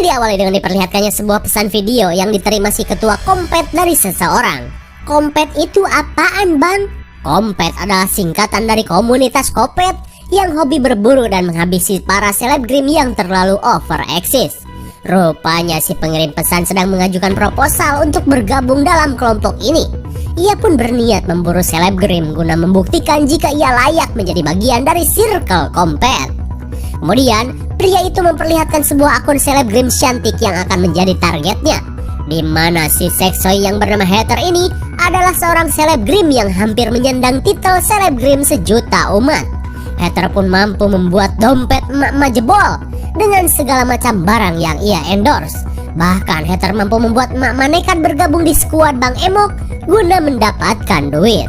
diawali dengan diperlihatkannya sebuah pesan video yang diterima si ketua Kompet dari seseorang. Kompet itu apaan, Bang? Kompet adalah singkatan dari komunitas Kopet yang hobi berburu dan menghabisi para selebgram yang terlalu overeksis. Rupanya si pengirim pesan sedang mengajukan proposal untuk bergabung dalam kelompok ini. Ia pun berniat memburu selebgram guna membuktikan jika ia layak menjadi bagian dari circle Kompet. Kemudian, pria itu memperlihatkan sebuah akun selebgram cantik yang akan menjadi targetnya, di mana si seksoy yang bernama Hater ini adalah seorang selebgram yang hampir menyandang titel selebgram sejuta umat. Hater pun mampu membuat dompet emak-emak jebol dengan segala macam barang yang ia endorse. Bahkan Hater mampu membuat emak-emak nekat bergabung di skuad Bang Emok guna mendapatkan duit.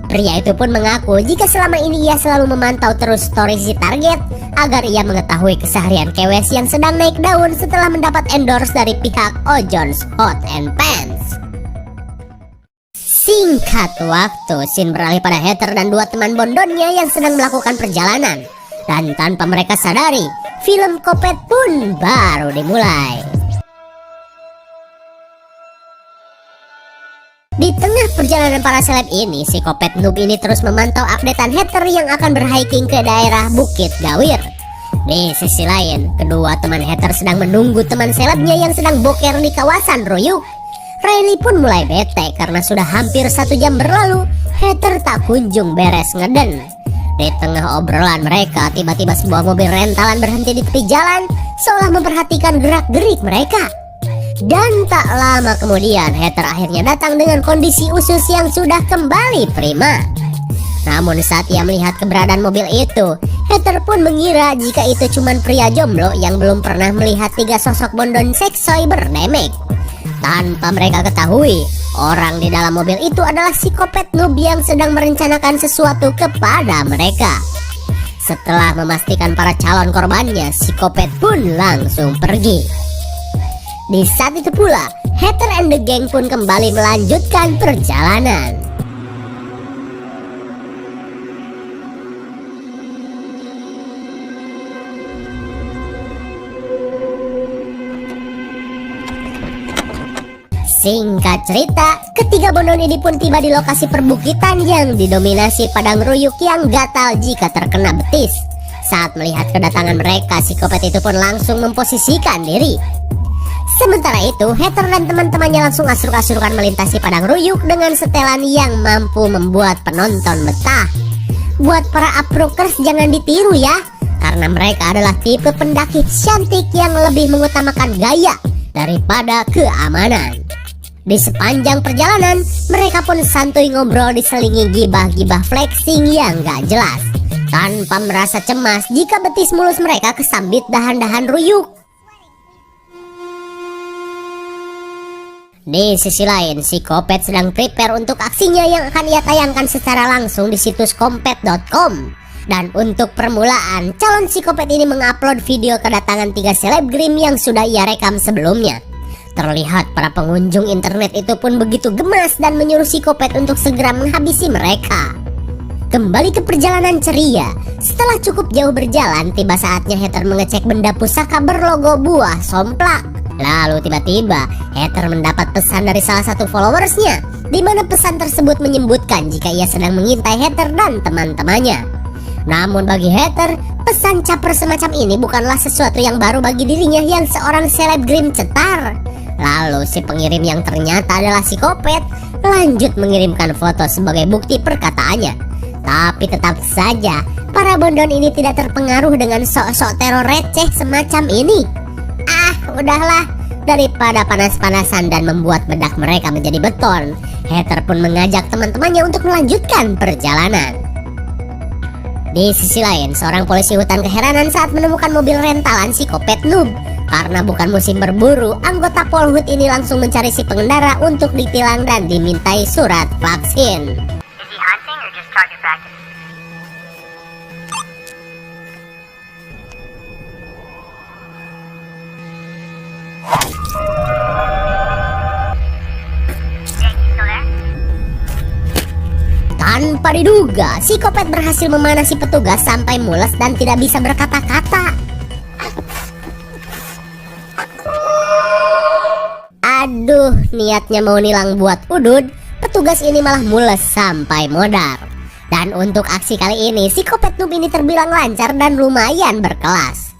Pria itu pun mengaku jika selama ini ia selalu memantau terus story si target agar ia mengetahui keseharian kewes yang sedang naik daun setelah mendapat endorse dari pihak Ojon's Hot and Pants. Singkat waktu, scene beralih pada Hater dan dua teman bondonnya yang sedang melakukan perjalanan. Dan tanpa mereka sadari, film Kopet pun baru dimulai. Di tengah perjalanan para seleb ini, si Kopet noob ini terus memantau updatean Hater yang akan berhiking ke daerah Bukit Gawir. Di sisi lain, kedua teman Hater sedang menunggu teman selebnya yang sedang boker di kawasan Ruyuk. Riley pun mulai bete karena sudah hampir 1 jam berlalu, Hater tak kunjung beres ngeden. Di tengah obrolan mereka, tiba-tiba sebuah mobil rentalan berhenti di tepi jalan, seolah memperhatikan gerak-gerik mereka. Dan tak lama kemudian, Hater akhirnya datang dengan kondisi usus yang sudah kembali prima. Namun saat ia melihat keberadaan mobil itu, Hater pun mengira jika itu cuma pria jomblo yang belum pernah melihat 3 sosok bondon seksoy berdemek. Tanpa mereka ketahui, orang di dalam mobil itu adalah si Kopet noob yang sedang merencanakan sesuatu kepada mereka. Setelah memastikan para calon korbannya, si Kopet pun langsung pergi. Di saat itu pula, Hater and the Gang pun kembali melanjutkan perjalanan. Singkat cerita, ketiga bondon ini pun tiba di lokasi perbukitan yang didominasi padang ruyuk yang gatal jika terkena betis. Saat melihat kedatangan mereka, si Kopet itu pun langsung memposisikan diri. Sementara itu, Hater dan teman-temannya langsung asruk-asrukan melintasi padang ruyuk dengan setelan yang mampu membuat penonton betah. Buat para aprokers jangan ditiru ya, karena mereka adalah tipe pendaki cantik yang lebih mengutamakan gaya daripada keamanan. Di sepanjang perjalanan, mereka pun santuy ngobrol diselingi gibah-gibah flexing yang gak jelas, tanpa merasa cemas jika betis mulus mereka kesambit dahan-dahan ruyuk. Di sisi lain, si Kopet sedang prepare untuk aksinya yang akan ia tayangkan secara langsung di situs kompet.com. Dan untuk permulaan, calon si Kopet ini mengupload video kedatangan 3 selebgram yang sudah ia rekam sebelumnya. Terlihat para pengunjung internet itu pun begitu gemas dan menyuruh si Kopet untuk segera menghabisi mereka. Kembali ke perjalanan ceria, setelah cukup jauh berjalan, tiba saatnya Hater mengecek benda pusaka berlogo buah somplak. Lalu tiba-tiba Hater mendapat pesan dari salah satu followersnya, di mana pesan tersebut menyebutkan jika ia sedang mengintai Hater dan teman-temannya. Namun bagi Hater, pesan caper semacam ini bukanlah sesuatu yang baru bagi dirinya yang seorang selebgram cetar. Lalu si pengirim yang ternyata adalah si Kopet lanjut mengirimkan foto sebagai bukti perkataannya. Tapi tetap saja para bondon ini tidak terpengaruh dengan sok-sok teror receh semacam ini. Udahlah, daripada panas-panasan dan membuat bedak mereka menjadi beton, Hater pun mengajak teman-temannya untuk melanjutkan perjalanan. Di sisi lain, seorang polisi hutan keheranan saat menemukan mobil rentalan si Kopet noob. Karena bukan musim berburu, anggota Polhut ini langsung mencari si pengendara untuk ditilang dan dimintai surat vaksin. Tanpa diduga, si Kopet berhasil memanasi petugas sampai mules dan tidak bisa berkata-kata. Aduh, niatnya mau nilang buat udud, petugas ini malah mules sampai modar. Dan untuk aksi kali ini, psikopat noob ini terbilang lancar dan lumayan berkelas.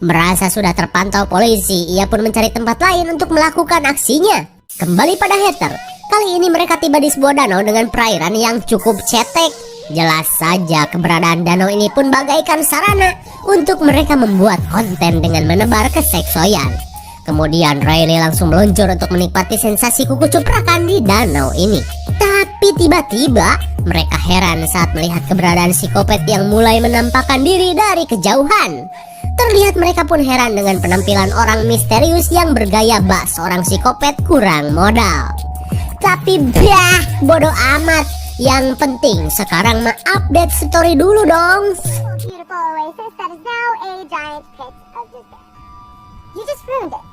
Merasa sudah terpantau polisi, ia pun mencari tempat lain untuk melakukan aksinya. Kembali pada hater, kali ini mereka tiba di sebuah danau dengan perairan yang cukup cetek. Jelas saja keberadaan danau ini pun bagaikan sarana untuk mereka membuat konten dengan menebar keseksoyan. Kemudian Riley langsung meluncur untuk menikmati sensasi kuku cuprakan di danau ini. Tapi tiba-tiba mereka heran saat melihat keberadaan psikopat yang mulai menampakkan diri dari kejauhan. Terlihat mereka pun heran dengan penampilan orang misterius yang bergaya bak seorang psikopat kurang modal. Tapi bodoh amat. Yang penting sekarang mah update story dulu dong. Beautiful oasis that is now a giant pit of despair. You just ruined it.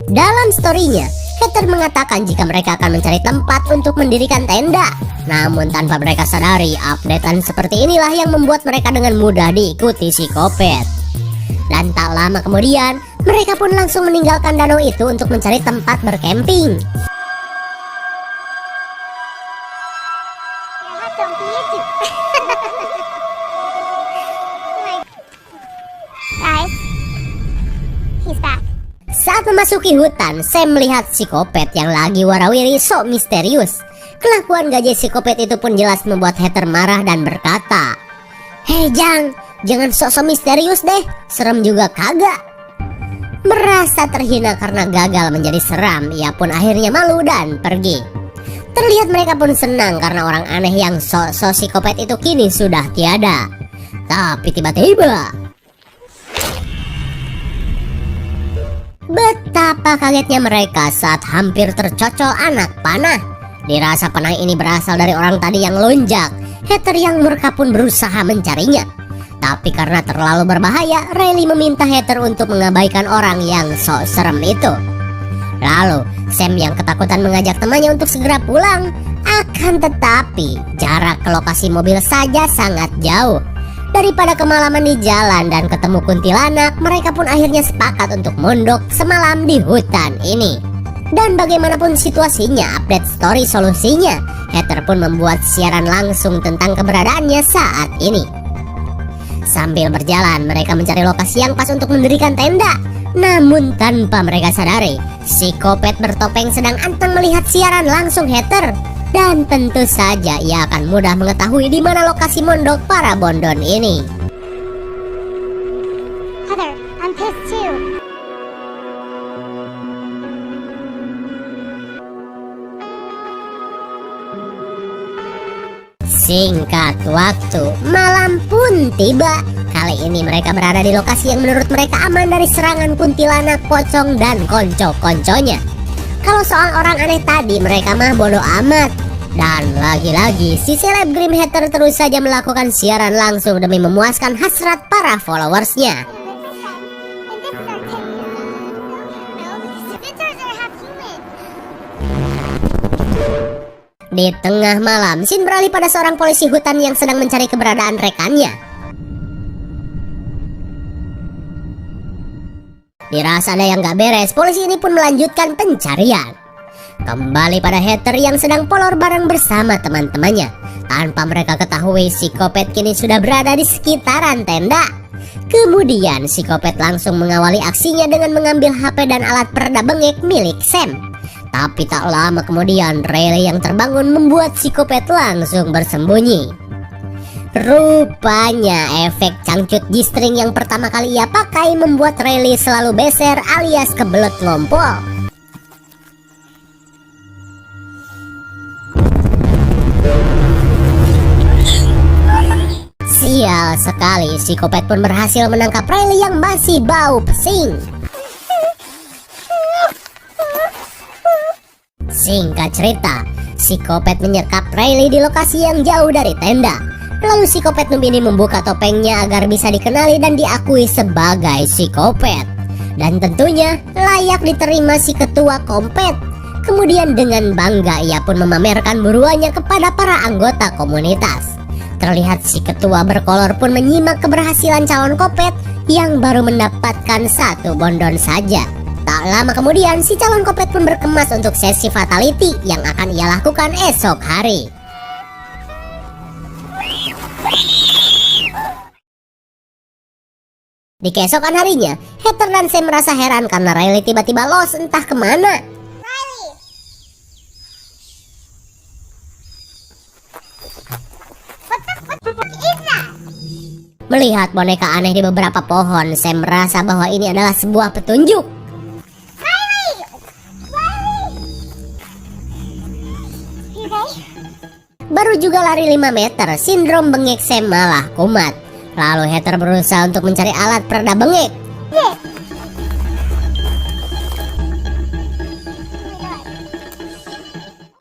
Dalam storynya, hater mengatakan jika mereka akan mencari tempat untuk mendirikan tenda. Namun tanpa mereka sadari, updatean seperti inilah yang membuat mereka dengan mudah diikuti psikopat. Dan tak lama kemudian, mereka pun langsung meninggalkan danau itu untuk mencari tempat bercamping. Guys, he's back. Saat memasuki hutan, Sam melihat psikopat yang lagi warawiri sok misterius. Kelakuan gajah psikopat itu pun jelas membuat hater marah dan berkata, "Hei Jang, jangan sok-sok misterius deh, serem juga kagak." Merasa terhina karena gagal menjadi seram, ia pun akhirnya malu dan pergi. Terlihat mereka pun senang karena orang aneh yang sok-sok psikopat itu kini sudah tiada. Tapi tiba-tiba, betapa kagetnya mereka saat hampir tercocol anak panah. Dirasa panah ini berasal dari orang tadi yang lonjak. Hater yang murka pun berusaha mencarinya. Tapi karena terlalu berbahaya, Riley meminta hater untuk mengabaikan orang yang sok serem itu. Lalu Sam yang ketakutan mengajak temannya untuk segera pulang. Akan tetapi jarak ke lokasi mobil saja sangat jauh. Daripada kemalaman di jalan dan ketemu kuntilanak, mereka pun akhirnya sepakat untuk mondok semalam di hutan ini. Dan bagaimanapun situasinya, update story solusinya. Hater pun membuat siaran langsung tentang keberadaannya saat ini. Sambil berjalan, mereka mencari lokasi yang pas untuk mendirikan tenda. Namun tanpa mereka sadari, psikopat bertopeng sedang anteng melihat siaran langsung hater. Dan tentu saja ia akan mudah mengetahui di mana lokasi mondok para bondon ini. Heather, I'm pissed too. Singkat waktu, malam pun tiba. Kali ini mereka berada di lokasi yang menurut mereka aman dari serangan kuntilanak, pocong, dan konco-konconya. Kalau soal orang aneh tadi, mereka mah bodoh amat. Dan lagi-lagi, si selebgram hater terus saja melakukan siaran langsung demi memuaskan hasrat para followersnya. Di tengah malam, scene beralih pada seorang polisi hutan yang sedang mencari keberadaan rekannya. Dirasa ada yang gak beres, polisi ini pun melanjutkan pencarian. Kembali pada hater yang sedang polor bareng bersama teman-temannya. Tanpa mereka ketahui, psikopat kini sudah berada di sekitaran tenda. Kemudian psikopat langsung mengawali aksinya dengan mengambil HP dan alat peredam bengek milik Sam. Tapi tak lama kemudian, Riley yang terbangun membuat psikopat langsung bersembunyi. Rupanya efek cangcut G-string yang pertama kali ia pakai membuat Riley selalu beser alias kebelet ngompol. Sial sekali, psikopat pun berhasil menangkap Riley yang masih bau pesing. Singkat cerita, psikopat menyekap Riley di lokasi yang jauh dari tenda. Lalu psikopat noob ini membuka topengnya agar bisa dikenali dan diakui sebagai psikopat. Dan tentunya layak diterima si ketua kompet. Kemudian dengan bangga ia pun memamerkan buruannya kepada para anggota komunitas. Terlihat si ketua berkolor pun menyimak keberhasilan calon kopet yang baru mendapatkan satu bondon saja. Tak lama kemudian, si calon kopet pun berkemas untuk sesi fatality yang akan ia lakukan esok hari. Di keesokan harinya, Heather dan Sam merasa heran karena Riley tiba-tiba lost entah kemana. Riley! What the fuck is that? Melihat boneka aneh di beberapa pohon, Sam merasa bahwa ini adalah sebuah petunjuk. Riley! Riley! You okay? Baru juga lari 5 meter, sindrom bengek Sam malah kumat. Lalu Heather berusaha untuk mencari alat pereda bengek. Yeah.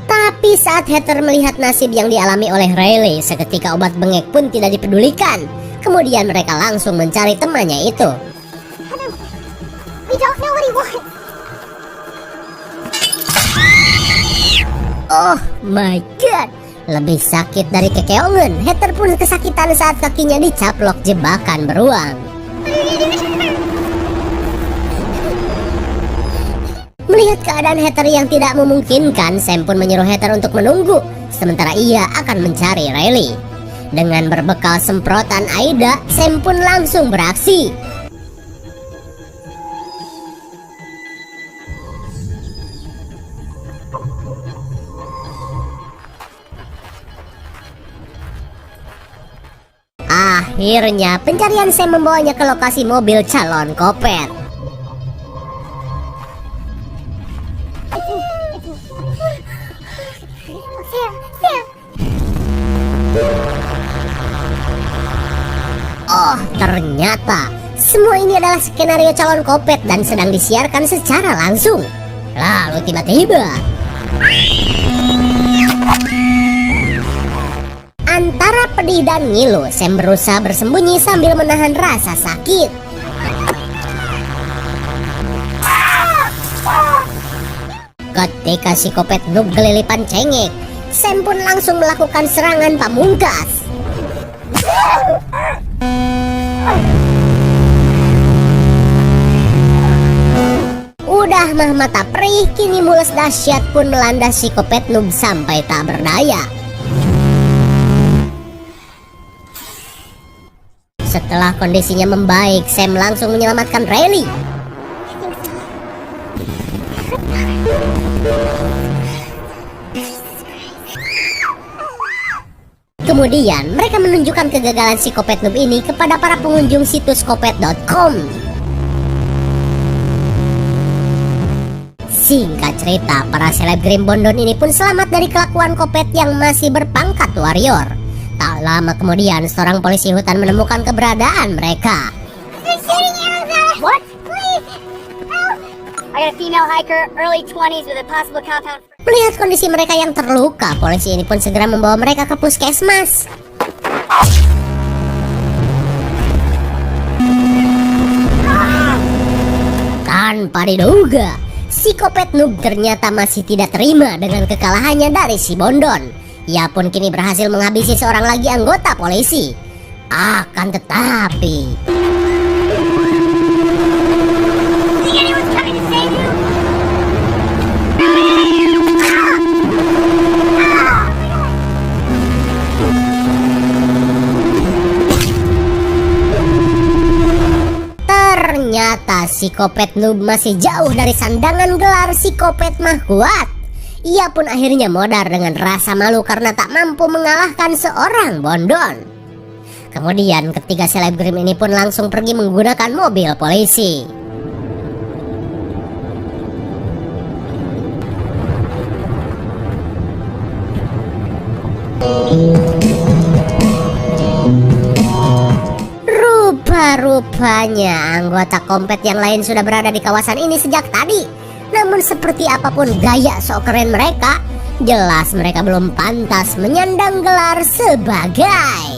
Tapi saat Heather melihat nasib yang dialami oleh Riley, seketika obat bengek pun tidak dipedulikan. Kemudian mereka langsung mencari temannya itu. Heather, we don't know what he wants. Oh my god, lebih sakit dari kekeongan. Heather pun kesakitan saat kakinya dicaplok jebakan beruang. Melihat keadaan Heather yang tidak memungkinkan, Sam pun menyuruh Heather untuk menunggu, sementara ia akan mencari Riley. Dengan berbekal semprotan Aida, Sam pun langsung beraksi. Akhirnya pencarian Sam membawanya ke lokasi mobil calon kopet. Sam, Sam! Oh, ternyata semua ini adalah skenario calon kopet dan sedang disiarkan secara langsung. Lalu tiba-tiba antara pedih dan ngilu, Sam berusaha bersembunyi sambil menahan rasa sakit. Ketika si kopet noob kelilipan cengek, Sam pun langsung melakukan serangan pamungkas. Udah mah mata perih, kini mules dahsyat pun melanda si kopet noob sampai tak berdaya. Setelah kondisinya membaik, Sam langsung menyelamatkan Riley. Kemudian mereka menunjukkan kegagalan si kopet noob ini kepada para pengunjung situs kopet.com. Singkat cerita, para selebgram Bondon ini pun selamat dari kelakuan kopet yang masih berpangkat warrior. Tak lama kemudian, seorang polisi hutan menemukan keberadaan mereka. They're shooting arrows at us! What? Please! Help! I got a female hiker, early 20s with a possible compound. Melihat kondisi mereka yang terluka, polisi ini pun segera membawa mereka ke puskesmas. Tanpa diduga, si kopet noob ternyata masih tidak terima dengan kekalahannya dari si Bondon. Ia pun kini berhasil menghabisi seorang lagi anggota polisi. Akan tetapi Anyone's coming to save you? ternyata si kopet noob masih jauh dari sandangan gelar si kopet mah kuat. Ia pun akhirnya modar dengan rasa malu karena tak mampu mengalahkan seorang Bondon. Kemudian ketiga selebgram ini pun langsung pergi menggunakan mobil polisi. Rupa-rupanya anggota kompet yang lain sudah berada di kawasan ini sejak tadi. Namun seperti apapun gaya sok keren mereka, jelas mereka belum pantas menyandang gelar sebagai